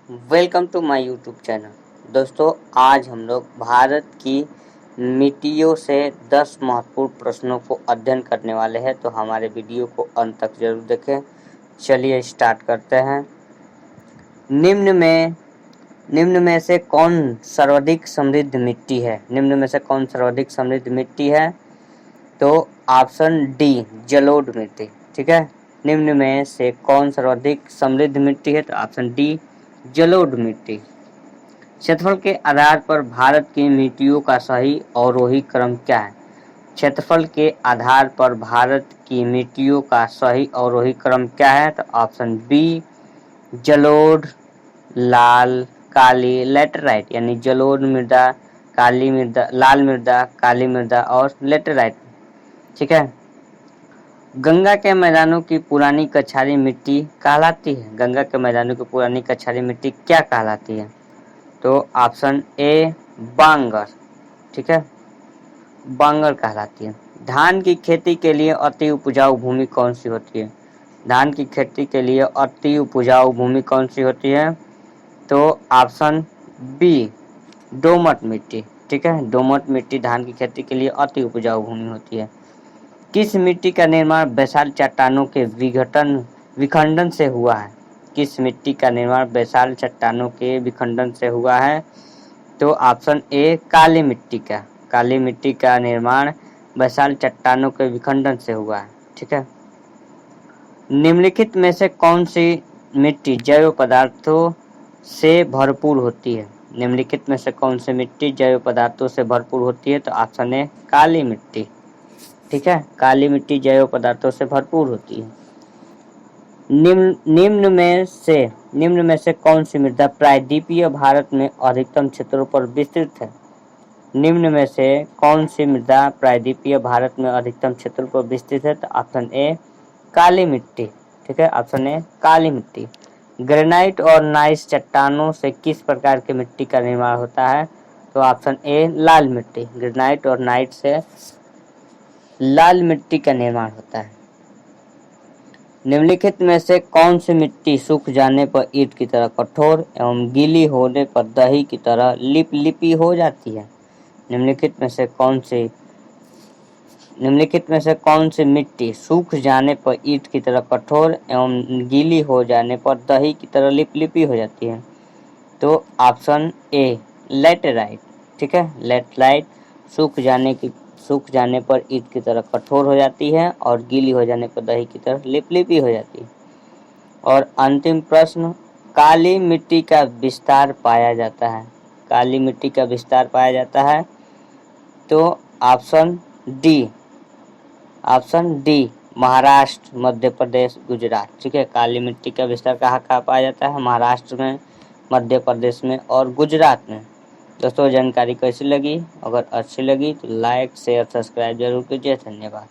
Welcome to my YouTube channel. दोस्तों, आज हम लोग भारत की मिट्टियों से 10 महत्वपूर्ण प्रश्नों को अध्ययन करने वाले हैं, तो हमारे वीडियो को अंत तक जरूर देखें। चलिए स्टार्ट करते हैं। निम्न में से कौन सर्वाधिक समृद्ध मिट्टी है? निम्न में से कौन सर्वाधिक समृद्ध मिट्टी है? तो ऑप्शन डी, जलोढ़ मिट्टी। ठीक है, निम्न में से कौन सर्वाधिक समृद्ध मिट्टी है? तो ऑप्शन डी, जलोढ़ मिट्टी। क्षेत्रफल के आधार पर भारत की मिट्टियों का सही अवरोही क्रम क्या है? क्षेत्रफल के आधार पर भारत की मिट्टियों का सही अवरोही क्रम क्या है? तो ऑप्शन बी, जलोढ़, लाल, काली, लेटराइट। यानी जलोढ़ मृदा, काली मृदा, लाल मृदा, काली मृदा और लेटराइट। ठीक है। गंगा के मैदानों की पुरानी कछारी मिट्टी कहलाती है। गंगा के मैदानों की पुरानी कछारी मिट्टी क्या कहलाती है? तो ऑप्शन ए, बांगर। ठीक है, बांगर कहलाती है। धान की खेती के लिए अति उपजाऊ भूमि कौन सी होती है? धान की खेती के लिए अति उपजाऊ भूमि कौन सी होती है? तो ऑप्शन बी, दोमट मिट्टी। ठीक है, दोमट मिट्टी धान की खेती के लिए अति उपजाऊ भूमि होती है। किस मिट्टी का निर्माण बैसाल्ट चट्टानों के विखंडन से हुआ है? किस मिट्टी का निर्माण बैसाल्ट चट्टानों के विखंडन से हुआ है? तो ऑप्शन ए, काली मिट्टी का। काली मिट्टी का निर्माण बैसाल्ट चट्टानों के विखंडन से हुआ है। ठीक है। निम्नलिखित में से कौन सी मिट्टी जैव पदार्थों से भरपूर होती है? निम्नलिखित में से कौन सी मिट्टी जैव पदार्थों से भरपूर होती है? तो ऑप्शन ए, काली मिट्टी। ठीक है, काली मिट्टी जैव पदार्थों से भरपूर होती है। निम्न में से कौन सी मृदा प्रायद्वीपीय भारत में अधिकतम क्षेत्रों पर विस्तृत है? निम्न में से कौन सी मृदा प्रायद्वीपीय भारत में अधिकतम क्षेत्रों पर विस्तृत है? तो ऑप्शन ए, काली मिट्टी। ठीक है, ऑप्शन ए, काली मिट्टी। ग्रेनाइट और नाइस चट्टानों से किस प्रकार की मिट्टी का निर्माण होता है? तो ऑप्शन ए, लाल मिट्टी। ग्रेनाइट और नाइट से लाल मिट्टी का निर्माण होता है। निम्नलिखित में से कौन सी मिट्टी सूख जाने पर ईंट की तरह कठोर एवं गीली होने पर दही की तरह लिपलिपी हो जाती है? निम्नलिखित में से कौन सी मिट्टी सूख जाने पर ईंट की तरह कठोर एवं गीली हो जाने पर दही की तरह लिपलिपी हो जाती है? तो ऑप्शन ए, लेटराइट। ठीक है, लेटराइट सूख जाने पर ईंट की तरह कठोर हो जाती है और गीली हो जाने पर दही की तरह लिपलिपी हो जाती है। और अंतिम प्रश्न, काली मिट्टी का विस्तार पाया जाता है। काली मिट्टी का विस्तार पाया जाता है। तो ऑप्शन डी, महाराष्ट्र, मध्य प्रदेश, गुजरात। ठीक है, काली मिट्टी का विस्तार कहाँ पाया जाता है? महाराष्ट्र में, मध्य प्रदेश में और गुजरात में। दोस्तों, जानकारी कैसी लगी? अगर अच्छी लगी तो लाइक, शेयर, सब्सक्राइब जरूर कीजिए। धन्यवाद।